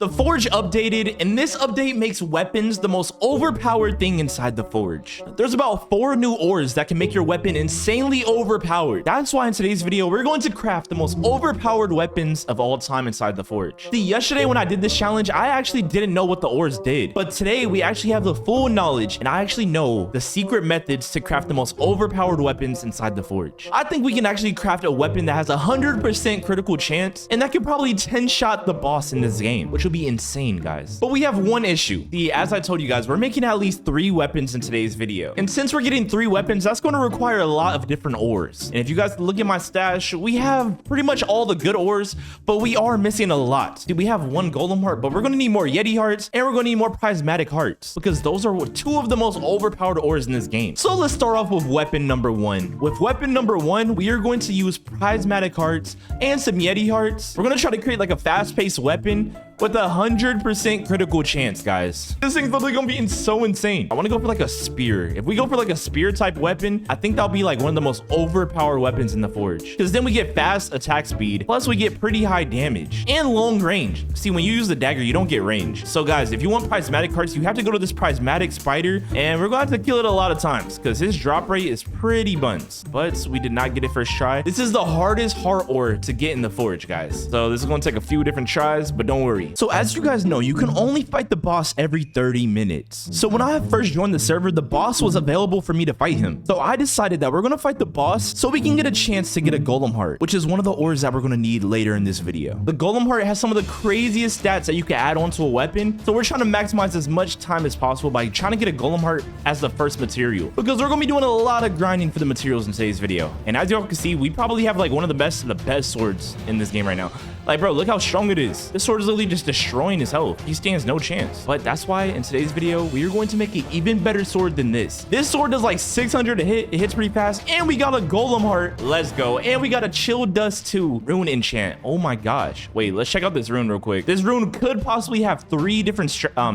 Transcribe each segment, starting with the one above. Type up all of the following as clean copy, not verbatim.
The Forge updated, and this update makes weapons the most overpowered thing inside the Forge. There's about 4 new ores that can make your weapon insanely overpowered. That's why in today's video, we're going to craft the most overpowered weapons of all time inside the Forge. See, yesterday when I did this challenge, I actually didn't know what the ores did. But today, we actually have the full knowledge, and I actually know the secret methods to craft the most overpowered weapons inside the Forge. I think we can actually craft a weapon that has a 100% critical chance, and that could probably 10-shot the boss in this game, which would be insane, guys. But we have one issue. See, as I told you guys, we're making at least 3 weapons in today's video. And since we're getting 3 weapons, that's going to require a lot of different ores. And if you guys look at my stash, we have pretty much all the good ores, but we are missing a lot. Dude, we have 1 golem heart, but we're going to need more Yeti hearts, and we're going to need more prismatic hearts, because those are 2 of the most overpowered ores in this game. So let's start off with weapon number 1. With weapon number 1, we are going to use prismatic hearts and some Yeti hearts. We're going to try to create like a fast-paced weapon with a 100% critical chance, guys. This thing's literally gonna be so insane. I want to go for like a spear. If we go for like a spear type weapon, I think that'll be like one of the most overpowered weapons in the Forge, because then we get fast attack speed, plus we get pretty high damage and long range. See, when you use the dagger, you don't get range. So guys, if you want prismatic hearts, you have to go to this prismatic spider, and we're going to have to kill it a lot of times because his drop rate is pretty buns. But we did not get it first try. This is the hardest heart ore to get in the Forge, guys. So this is going to take a few different tries, but don't worry. So as you guys know, you can only fight the boss every 30 minutes. So when I first joined the server, the boss was available for me to fight him. So I decided that we're going to fight the boss so we can get a chance to get a golem heart, which is one of the ores that we're going to need later in this video. The golem heart has some of the craziest stats that you can add onto a weapon. So we're trying to maximize as much time as possible by trying to get a golem heart as the first material, because we're going to be doing a lot of grinding for the materials in today's video. And as y'all can see, we probably have like one of the best swords in this game right now. Like, bro, look how strong it is. This sword is literally just destroying his health. He stands no chance. But that's why in today's video, we are going to make an even better sword than this. This sword does like 600 to hit. It hits pretty fast. And we got a golem heart. Let's go. And we got a chill dust 2 rune enchant. Oh my gosh. Wait, let's check out this rune real quick. This rune could possibly have 3 different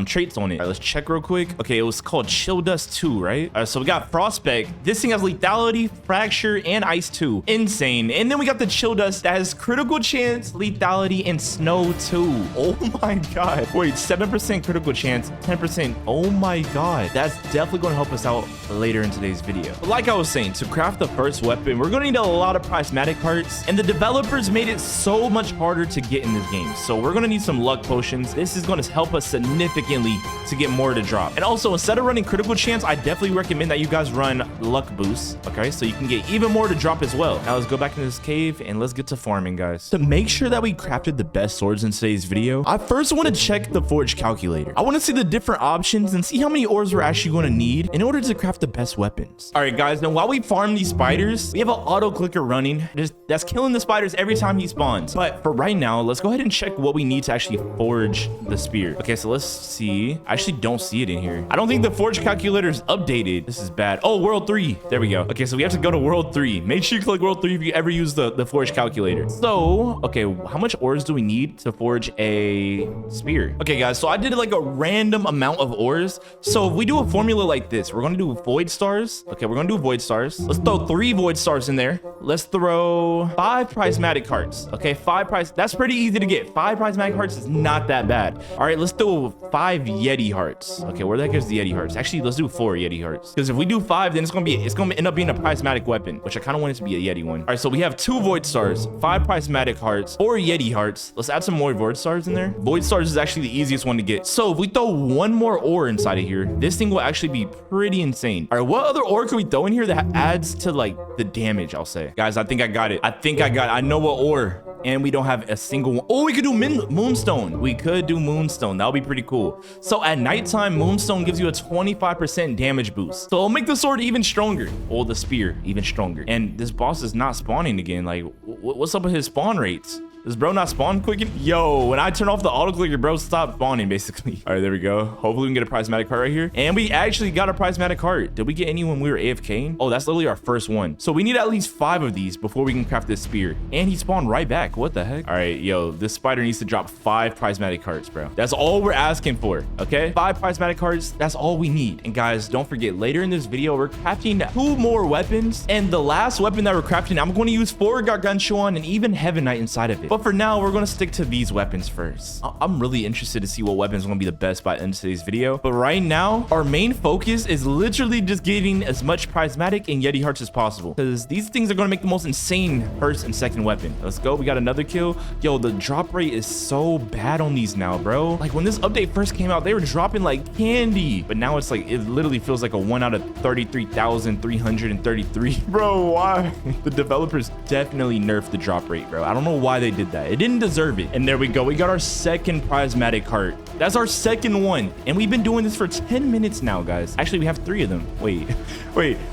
traits on it. All right, let's check real quick. Okay, it was called chill dust 2, right? All right, so we got frostspec. This thing has lethality, fracture, and ice 2. Insane. And then we got the chill dust that has critical chance, lethality, and snow 2. Oh my god. Wait, 7% critical chance, 10%. Oh my god. That's definitely going to help us out later in today's video. But like I was saying, to craft the first weapon, we're going to need a lot of prismatic hearts, and the developers made it so much harder to get in this game. So we're going to need some luck potions. This is going to help us significantly to get more to drop. And also, instead of running critical chance, I definitely recommend that you guys run luck boosts, okay? So you can get even more to drop as well. Now let's go back into this cave and let's get to farming, guys. To make sure that we crafted the best swords in today's video, I first want to check the Forge calculator. I want to see the different options and see how many ores we're actually going to need in order to craft the best weapons. All right, guys, now while we farm these spiders, we have an auto clicker running that's killing the spiders every time he spawns. But for right now, let's go ahead and check what we need to actually forge the spear. Okay, so let's see. I actually don't see it in here. I don't think the Forge calculator is updated. This is bad. Oh, world 3. There we go. Okay, so we have to go to world 3. Make sure you click world 3 if you ever use the Forge calculator. So, okay, how much ores do we need to forge a spear? Okay, guys, so I did like a random amount of ores. So if we do a formula like this, we're going to do void stars. Okay, we're going to do void stars. Let's throw 3 void stars in there. Let's throw 5 prismatic hearts. Okay, 5 that's pretty easy to get. 5 prismatic hearts is not that bad. All right, let's throw 5 Yeti hearts. Okay, where the heck is the Yeti hearts? Actually, let's do 4 Yeti hearts, because if we do 5, then it's gonna end up being a prismatic weapon, which I kind of want it to be a Yeti one. All right, so we have 2 void stars, 5 prismatic hearts, 4 Yeti hearts. Let's add some more void stars in there. Void stars is actually the easiest one to get. So if we throw 1 more ore inside of here, this thing will actually be pretty insane. All right, what other ore can we throw in here that adds to like the damage? I'll say, guys, I think I got it. I know what ore. And we don't have a single one. Oh, we could do moonstone. We could do moonstone. That would be pretty cool. So at nighttime, moonstone gives you a 25% damage boost. So it'll make the sword even stronger. Oh, the spear even stronger. And this boss is not spawning again. Like, what's up with his spawn rates? Does bro not spawn quick? Yo, when I turn off the auto clicker, bro stop spawning basically. All right, there we go. Hopefully we can get a prismatic heart right here. And we actually got a prismatic heart. Did we get any when we were AFKing? Oh, that's literally our first one. So we need at least 5 of these before we can craft this spear. And he spawned right back. What the heck? All right, yo, this spider needs to drop 5 prismatic hearts, bro. That's all we're asking for, okay? 5 prismatic hearts, that's all we need. And guys, don't forget, later in this video, we're crafting 2 more weapons. And the last weapon that we're crafting, I'm going to use 4 gargantuan and even heaven knight inside of it. But for now, we're going to stick to these weapons first. I'm really interested to see what weapons are going to be the best by the end of today's video. But right now, our main focus is literally just getting as much prismatic and Yeti hearts as possible, because these things are going to make the most insane first and second weapon. Let's go. We got another kill. Yo, the drop rate is so bad on these now, bro. Like when this update first came out, they were dropping like candy, but now it's like, it literally feels like a 1 out of 33,333. Bro, why? The developers definitely nerfed the drop rate, bro. I don't know why they did that. It didn't deserve it. And there we go. We got our second prismatic heart. That's our second one. And we've been doing this for 10 minutes now, guys. Actually, we have 3 of them. Wait,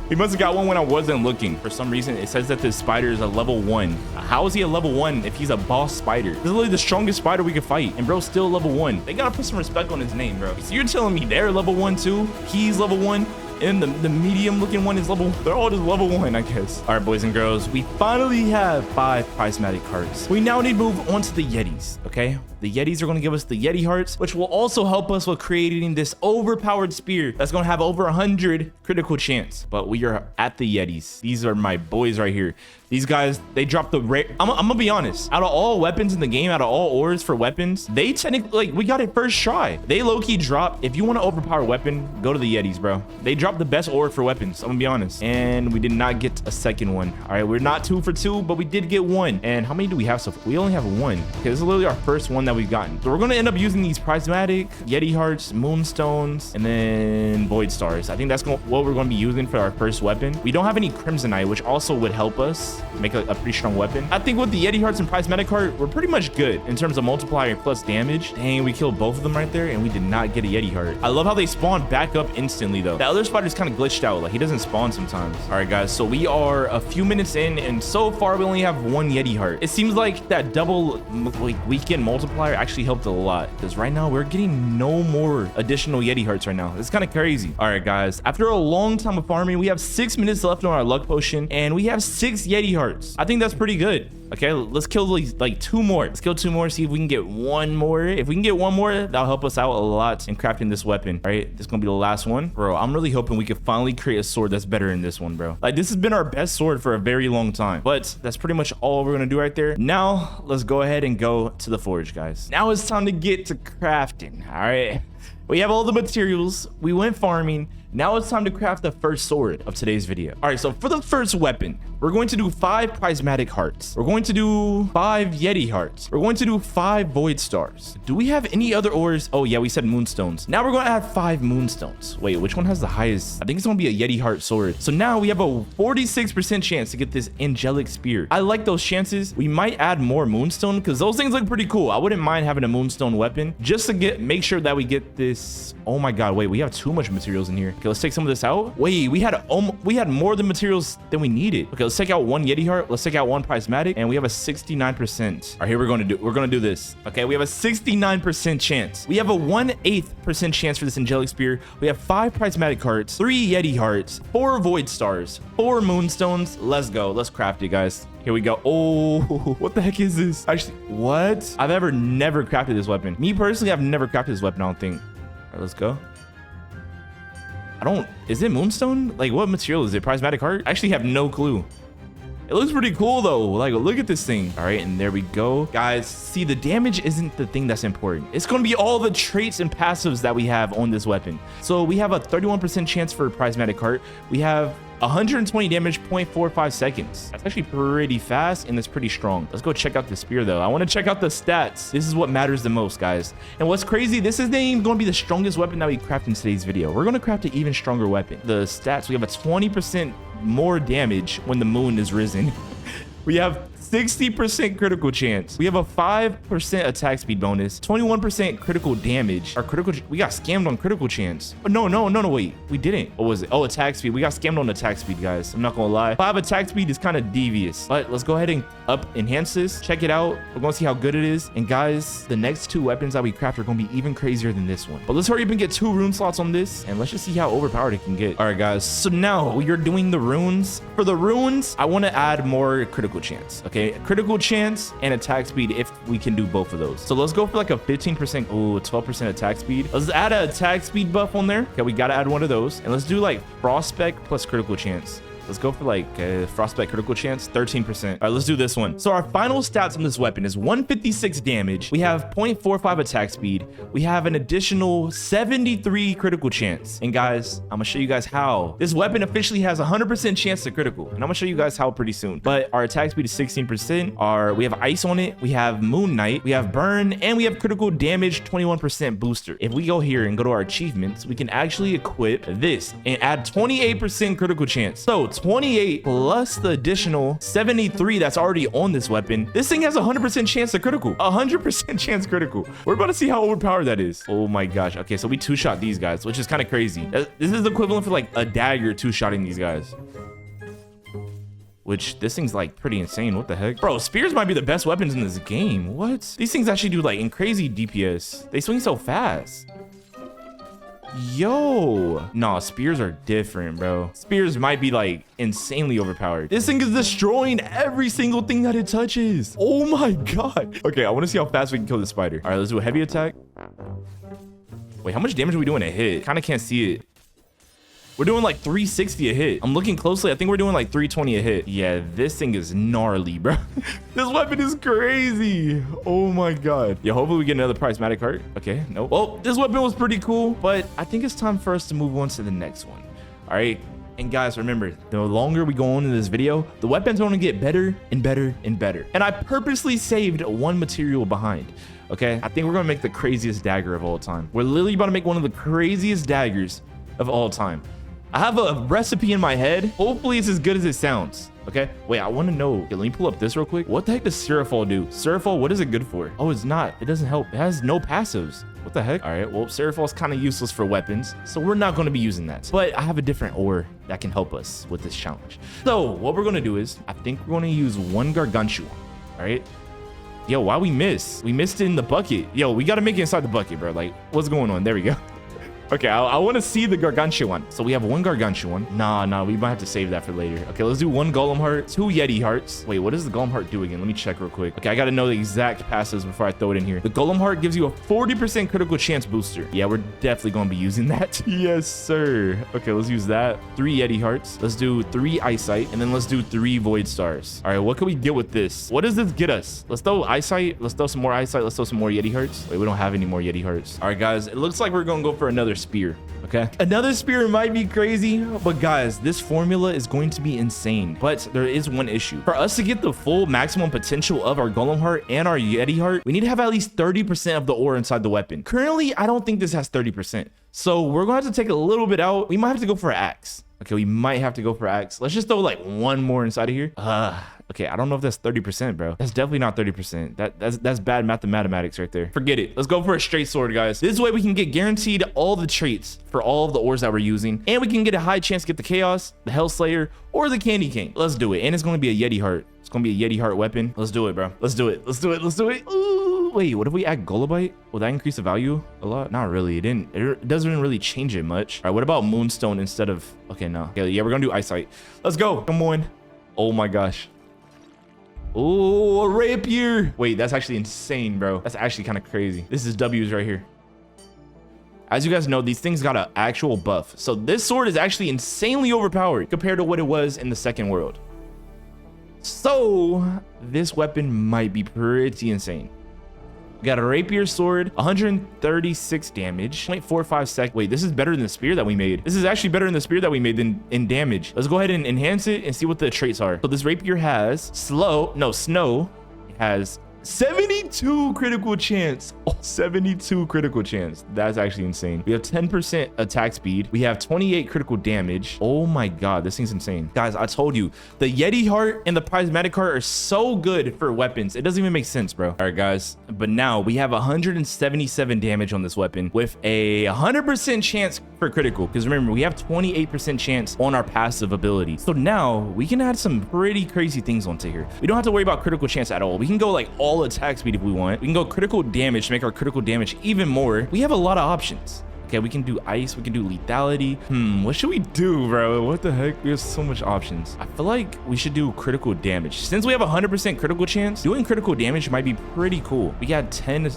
we must have got one when I wasn't looking. For some reason, it says that this spider is a level 1. How is he a level 1 if he's a boss spider? This is literally the strongest spider we could fight. And bro's still level 1. They gotta put some respect on his name, bro. So you're telling me they're level 1 too? He's level 1? And the medium looking one is level, they're all just level 1, I guess. All right, boys and girls, we finally have 5 prismatic hearts. We now need to move on to the Yetis, okay? The Yetis are going to give us the Yeti hearts, which will also help us with creating this overpowered spear that's going to have over 100 critical chance. But we are at the Yetis. These are my boys right here. These guys, they dropped the rare. I'm gonna be honest. Out of all weapons in the game, out of all ores for weapons, they technically, like, we got it first try. They low-key drop. If you want to overpower weapon, go to the Yetis, bro. They dropped the best ore for weapons. I'm gonna be honest. And we did not get a second one. All right, we're not 2 for 2, but we did get 1. And how many do we have? So we only have 1. Okay, this is literally our first one that we've gotten. So we're gonna end up using these prismatic, Yeti hearts, moonstones, and then void stars. I think that's what we're gonna be using for our first weapon. We don't have any crimsonite, which also would help us make a pretty strong weapon. I think with the Yeti hearts and prismatic heart, we're pretty much good in terms of multiplier plus damage. Dang, we killed both of them right there, and we did not get a Yeti heart. I love how they spawn back up instantly, though. The other spider's kind of glitched out. Like, he doesn't spawn sometimes. All right, guys, so we are a few minutes in, and so far we only have 1 Yeti heart. It seems like that double, like, weekend multiplier actually helped a lot, because right now we're getting no more additional Yeti hearts right now. It's kind of crazy. All right, guys, after a long time of farming, we have 6 minutes left on our luck potion, and we have 6 Yeti hearts. I think that's pretty good. Okay, let's kill like 2 more. Let's kill 2 more, see if we can get 1 more. If we can get 1 more, that'll help us out a lot in crafting this weapon. All right, this is gonna be the last one. Bro, I'm really hoping we can finally create a sword that's better than this one, bro. Like, this has been our best sword for a very long time, but that's pretty much all we're gonna do right there. Now, let's go ahead and go to the forge, guys. Now it's time to get to crafting, all right? We have all the materials. We went farming. Now it's time to craft the first sword of today's video. All right, so for the first weapon, we're going to do 5 prismatic hearts. We're going to do 5 Yeti hearts. We're going to do 5 void stars. Do we have any other ores? Oh yeah, we said moonstones. Now we're going to add 5 moonstones. Wait, which one has the highest? I think it's going to be a Yeti heart sword. So now we have a 46% chance to get this angelic spear. I like those chances. We might add more moonstone because those things look pretty cool. I wouldn't mind having a moonstone weapon just to make sure that we get this. Oh my God, wait, we have too much materials in here. Okay, let's take some of this out. Wait, we had more than materials than we needed. Okay, let's take out 1 Yeti heart. Let's take out 1 prismatic, and we have a 69%. All right, here we're going to do this. Okay, we have a 69% chance. We have a 1/8% chance for this angelic spear. We have 5 prismatic hearts, 3 Yeti hearts, 4 void stars, 4 moonstones. Let's go. Let's craft it, guys. Here we go. Oh, what the heck is this? Actually, what? I've never crafted this weapon. Me personally, I've never crafted this weapon, I don't think. All right, let's go. Is it moonstone? Like, what material is it? Prismatic heart? I actually have no clue. It looks pretty cool though. Like, look at this thing. All right, and there we go. Guys, see, the damage isn't the thing that's important. It's going to be all the traits and passives that we have on this weapon. So we have a 31% chance for prismatic heart. We have 120 damage, 0.45 seconds. That's actually pretty fast, and it's pretty strong. Let's go check out the spear though. I want to check out the stats. This is what matters the most, guys. And what's crazy, this isn't even going to be the strongest weapon that we craft in today's video. We're going to craft an even stronger weapon. The stats, we have a 20% more damage when the moon is risen. We have 60% critical chance. We have a 5% attack speed bonus, 21% critical damage. We got scammed on critical chance. But no, wait, we didn't. What was it? Oh, attack speed. We got scammed on attack speed, guys. I'm not gonna lie. 5 attack speed is kind of devious, but let's go ahead and enhance this. Check it out. We're gonna see how good it is. And guys, the next 2 weapons that we craft are gonna be even crazier than this one. But let's hurry up and get 2 rune slots on this, and let's just see how overpowered it can get. All right, guys. So now we are doing the runes. For the runes, I want to add more critical chance. Okay, critical chance and attack speed if we can do both of those. So let's go for like a 15%, oh, 12% attack speed. Let's add an attack speed buff on there. Okay, we got to add one of those. And let's do like frost spec plus critical chance. Let's go for like frostbite critical chance, 13%. All right, let's do this one. So our final stats on this weapon is 156 damage. We have 0.45 attack speed. We have an additional 73 critical chance. And guys, I'm gonna show you guys how. This weapon officially has 100% chance to critical. And I'm gonna show you guys how pretty soon. But our attack speed is 16%. We have ice on it. We have moon knight. We have burn, and we have critical damage 21% booster. If we go here and go to our achievements, we can actually equip this and add 28% critical chance. So 28 plus the additional 73 that's already on this weapon. This thing has 100% chance to critical. 100% chance critical. We're about to see how overpowered that is. Oh my gosh. Okay, so we two-shot these guys, which is kind of crazy. This is the equivalent for like a dagger two-shotting these guys. Which this thing's like pretty insane. What the heck? Bro, spears might be the best weapons in this game. What? These things actually do like in crazy DPS. They swing so fast. Yo, nah, spears are different, bro. Spears might be like insanely overpowered. This thing is destroying every single thing that it touches. Oh my god. Okay, I want to see how fast we can kill this spider. All right, let's do a heavy attack. Wait, how much damage are we doing a hit? Kind of can't see it. We're doing like 360 a hit. I'm looking closely. I think we're doing like 320 a hit. Yeah, this thing is gnarly, bro. This weapon is crazy. Oh my god. Yeah, hopefully we get another prismatic heart. Okay, nope. Well, this weapon was pretty cool, but I think it's time for us to move on to the next one. All right. And guys, remember, the longer we go on in this video, the weapons are going to get better and better and better. And I purposely saved one material behind. Okay, I think we're going to make the craziest dagger of all time. We're literally about to make one of the craziest daggers of all time. I have a recipe in my head. Hopefully it's as good as it sounds. Okay, wait, I want to know. Okay, let me pull up this real quick. What the heck does Seraphol do? Seraphol, what is it good for? Oh, it's not. It doesn't help. It has no passives. What the heck? All right, well, Seraphol is kind of useless for weapons, so we're not going to be using that. But I have a different ore that can help us with this challenge. So what we're going to do is, I think we're going to use one gargantuan. All right. Yo, why we miss? We missed it in the bucket. Yo, we got to make it inside the bucket, bro. Like, what's going on? There we go. Okay, I want to see the gargantuan. So we have one gargantuan. Nah, we might have to save that for later. Okay, let's do one golem heart, two yeti hearts. Wait, what does the golem heart do again? Let me check real quick. Okay, I got to know the exact passes before I throw it in here. The golem heart gives you a 40% critical chance booster. Yeah, we're definitely going to be using that. Yes, sir. Okay, let's use that. 3 yeti hearts. Let's do 3 eyesight, and then let's do 3 void stars. All right, what can we get with this? What does this get us? Let's throw eyesight. Let's throw some more eyesight. Let's throw some more yeti hearts. Wait, we don't have any more yeti hearts. All right, guys, it looks like we're going to go for another spear. Okay, another spear might be crazy, but guys, this formula is going to be insane. But there is one issue. For us to get the full maximum potential of our golem heart and our yeti heart, we need to have at least 30% of the ore inside the weapon. Currently, I don't think this has 30%, so we're going to have to take a little bit out. We might have to go for an axe. Okay, we might have to go for axe. Let's just throw like one more inside of here. Okay, I don't know if that's 30%, bro. That's definitely not 30%. That's bad mathematics right there. Forget it. Let's go for a straight sword, guys. This way we can get guaranteed all the traits for all of the ores that we're using, and we can get a high chance to get the chaos, the hell slayer, or the candy cane. Let's do it. And it's going to be a yeti heart. It's going to be a yeti heart weapon. Let's do it, bro. Let's do it. Let's do it. Let's do it. Ooh, wait, what if we add golobite? Will that increase the value a lot? Not really. It doesn't really change it much. All right, what about moonstone instead of... Okay, no. Okay, yeah, we're going to do eyesight. Let's go. Come on. Oh my gosh. Oh, a rapier. Wait, that's actually insane, bro. That's actually kind of crazy. This is W's right here. As you guys know, these things got an actual buff. So this sword is actually insanely overpowered compared to what it was in the second world. So this weapon might be pretty insane. We got a rapier sword, 136 damage, 0.45 sec. Wait, this is better than the spear that we made. This is actually better than the spear that we made in damage. Let's go ahead and enhance it and see what the traits are. So this rapier has snow. It has 72 critical chance. Oh, 72 critical chance. That's actually insane. We have 10% attack speed. We have 28 critical damage. Oh my god, this thing's insane. Guys, I told you, the yeti heart and the prismatic heart are so good for weapons. It doesn't even make sense, bro. All right, guys, but now we have 177 damage on this weapon with a 100% chance for critical, because remember, we have 28% chance on our passive ability. So now we can add some pretty crazy things onto here. We don't have to worry about critical chance at all. We can go like all attack speed if we want. We can go critical damage to make our critical damage even more. We have a lot of options. Okay, we can do ice. We can do lethality. What should we do, bro? What the heck? We have so much options. I feel like we should do critical damage. Since we have 100% critical chance, doing critical damage might be pretty cool. We got 10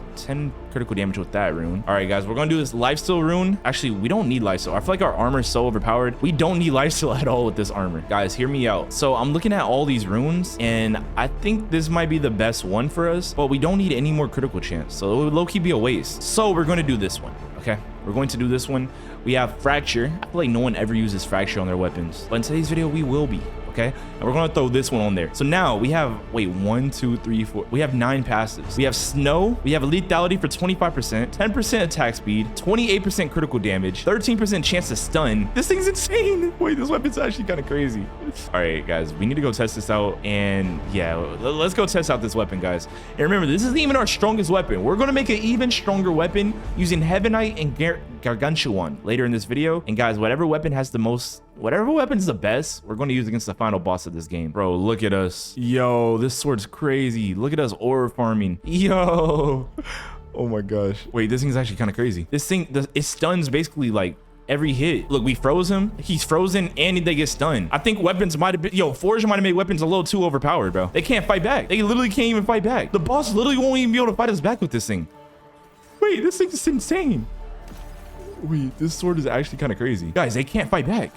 critical damage with that rune. All right, guys, we're gonna do this lifesteal rune. Actually, we don't need lifesteal. I feel like our armor is so overpowered. We don't need lifesteal at all with this armor. Guys, hear me out. So I'm looking at all these runes, and I think this might be the best one for us, but we don't need any more critical chance. So it would low-key be a waste. So we're going to do this one. Okay, we're going to do this one. We have fracture. I feel like no one ever uses fracture on their weapons, but in today's video we will be. Okay, and we're gonna throw this one on there. So now we have, wait, 1 2 3 4, we have 9 passives. We have snow, we have lethality for 25%, 10% attack speed, 28% critical damage, 13% chance to stun. This thing's insane. Wait, this weapon's actually kind of crazy. All right, guys, we need to go test this out. And yeah, let's go test out this weapon, guys. And remember, this isn't even our strongest weapon. We're gonna make an even stronger weapon using Heavenite and Gargantuan later in this video. And guys, whatever weapon's the best, we're going to use against the final boss of this game. Bro, look at us. Yo, this sword's crazy. Look at us ore farming. Yo. Oh my gosh. Wait, this thing's actually kind of crazy. This thing, it stuns basically like every hit. Look, we froze him. He's frozen and they get stunned. I think weapons might have been, Forge might have made weapons a little too overpowered, bro. They can't fight back. They literally can't even fight back. The boss literally won't even be able to fight us back with this thing. Wait, this thing's insane. Wait, this sword is actually kind of crazy. Guys, they can't fight back.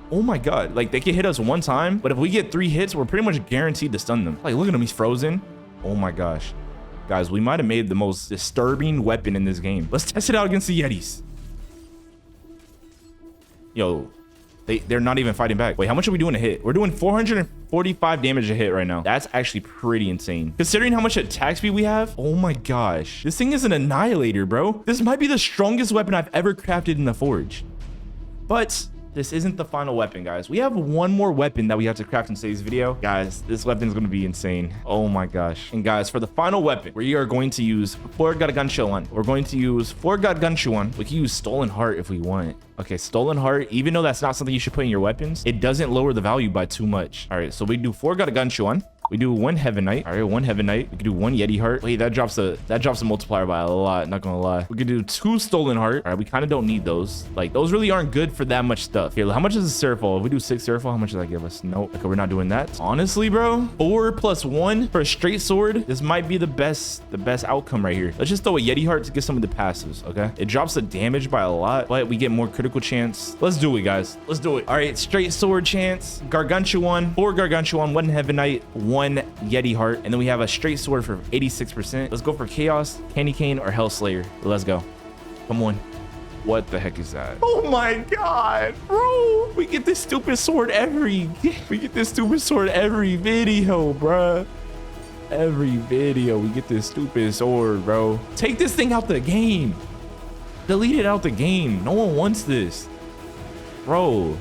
Oh my god, like they can hit us one time, but if we get 3 hits, we're pretty much guaranteed to stun them. Like, look at him, he's frozen. Oh my gosh. Guys, we might have made the most disturbing weapon in this game. Let's test it out against the Yetis. Yo, they're not even fighting back. Wait, how much are we doing a hit? We're doing 445 damage a hit right now. That's actually pretty insane. Considering how much attack speed we have, oh my gosh. This thing is an annihilator, bro. This might be the strongest weapon I've ever crafted in the forge. But this isn't the final weapon, guys. We have one more weapon that we have to craft in today's video. Guys, this weapon is going to be insane. Oh my gosh. And guys, for the final weapon, we are going to use Forgatgunshuan. We're going to use Forgatgunshuan. We can use Stolen Heart if we want. Okay, Stolen Heart, even though that's not something you should put in your weapons, it doesn't lower the value by too much. All right, so we do Forgatgunshuan. We do 1 Heavenite. All right, 1 Heavenite. We can do 1 Yeti Heart. Wait, that drops the multiplier by a lot, not gonna lie. We can do 2 Stolen Heart. All right, we kind of don't need those. Like, those really aren't good for that much stuff. Here, how much is a Serifal? If we do 6 Serifal, how much does that give us? Nope. Okay, we're not doing that. Honestly, bro, 4 + 1 for a straight sword. This might be the best outcome right here. Let's just throw a Yeti Heart to get some of the passives, okay? It drops the damage by a lot, but we get more critical chance. Let's do it, guys. Let's do it. All right, straight sword chance. Gargantuan, 4 Gargantuan, 1 Heavenite, 1 Yeti Heart, and then we have a straight sword for 86%. Let's go for Chaos, Candy Cane, or Hellslayer. Let's go. Come on. What the heck is that? Oh my god, bro. We get this stupid sword every video, bruh. Every video we get this stupid sword, bro. Take this thing out the game. Delete it out the game. No one wants this, bro.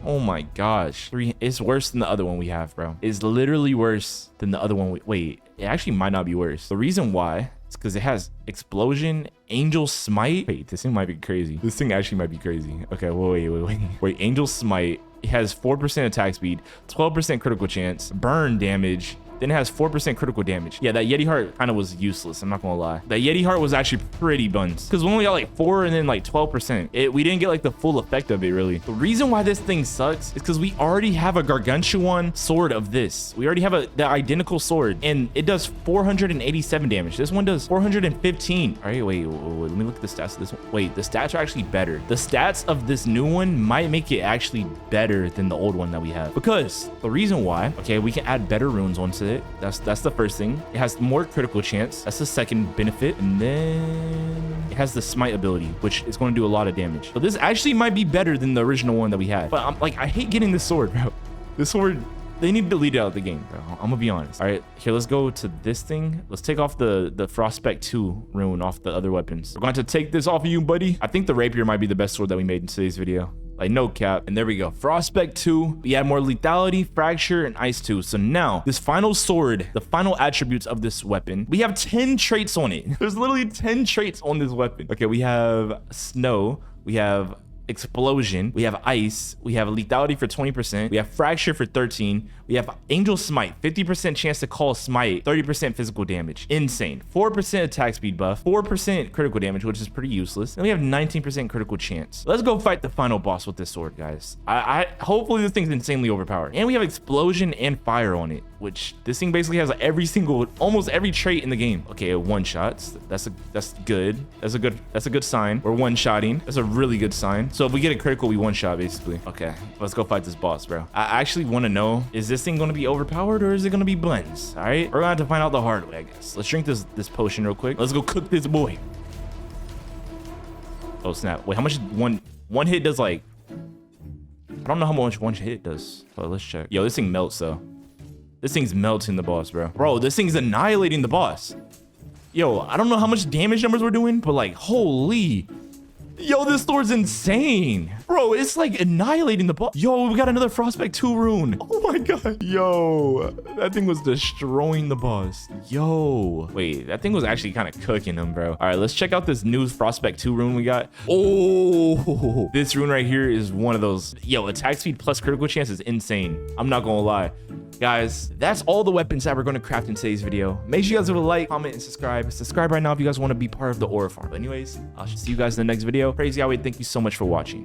Oh my gosh. 3, it's worse than the other one we have, bro. It's literally worse than the other one. Wait, it actually might not be worse. The reason why is because it has Explosion, Angel Smite. Wait, this thing might be crazy. This thing actually might be crazy. Okay, wait. Angel Smite. It has 4% attack speed, 12% critical chance, burn damage. Then it has 4% critical damage. Yeah, that Yeti Heart kind of was useless. I'm not gonna lie. That Yeti Heart was actually pretty buns because we only got like 4 and then like 12%. We didn't get like the full effect of it really. The reason why this thing sucks is because we already have a Gargantuan sword of this. We already have the identical sword and it does 487 damage. This one does 415. All right, wait, let me look at the stats of this one. Wait, the stats are actually better. The stats of this new one might make it actually better than the old one that we have because the reason why, okay, we can add better runes onto it. That's the first thing. It has more critical chance. That's the second benefit. And then it has the smite ability, which is going to do a lot of damage. So this actually might be better than the original one that we had. But I'm like, I hate getting this sword, bro. This sword, they need to delete it out of the game, bro. I'm gonna be honest. All right, here, let's go to this thing. Let's take off the Frostspec 2 rune off the other weapons. We're going to take this off of you, buddy. I think the rapier might be the best sword that we made in today's video. Like, no cap. And there we go. Frostspec 2. We add more lethality, fracture, and ice 2. So now, this final sword, the final attributes of this weapon, we have 10 traits on it. There's literally 10 traits on this weapon. Okay, we have snow. We have explosion. We have ice. We have lethality for 20%. We have fracture for 13. We have angel smite, 50% chance to call smite, 30% physical damage. Insane. 4% attack speed buff, 4% critical damage, which is pretty useless. And we have 19% critical chance. Let's go fight the final boss with this sword, guys. I hopefully this thing's insanely overpowered. And we have explosion and fire on it, which this thing basically has every single, almost every trait in the game. Okay, one shots. That's good. That's a good sign. We're one-shotting. That's a really good sign. So if we get a critical, we one-shot basically. Okay, let's go fight this boss, bro. I actually want to know, is this thing going to be overpowered or is it going to be blends? All right, we're going to have to find out the hard way, I guess. Let's drink this potion real quick. Let's go cook this boy. Oh snap. Wait, how much one hit does? Like, I don't know how much one hit does. So let's check. Yo, this thing melts though. This thing's melting the boss, bro. Bro, this thing's annihilating the boss. Yo, I don't know how much damage numbers we're doing, but like, holy. Yo, this sword's insane. Bro, it's like annihilating the boss. Yo, we got another Frostbite 2 rune. Oh my god. Yo, that thing was destroying the boss. Yo. Wait, that thing was actually kind of cooking him, bro. All right, let's check out this new Frostbite 2 rune we got. Oh, this rune right here is one of those. Yo, attack speed plus critical chance is insane. I'm not gonna lie. Guys, that's all the weapons that we're going to craft in today's video. Make sure you guys leave a like, comment, and subscribe. Subscribe right now if you guys want to be part of the ORES farm. But anyways, I'll see you guys in the next video. Crazy Howie, thank you so much for watching.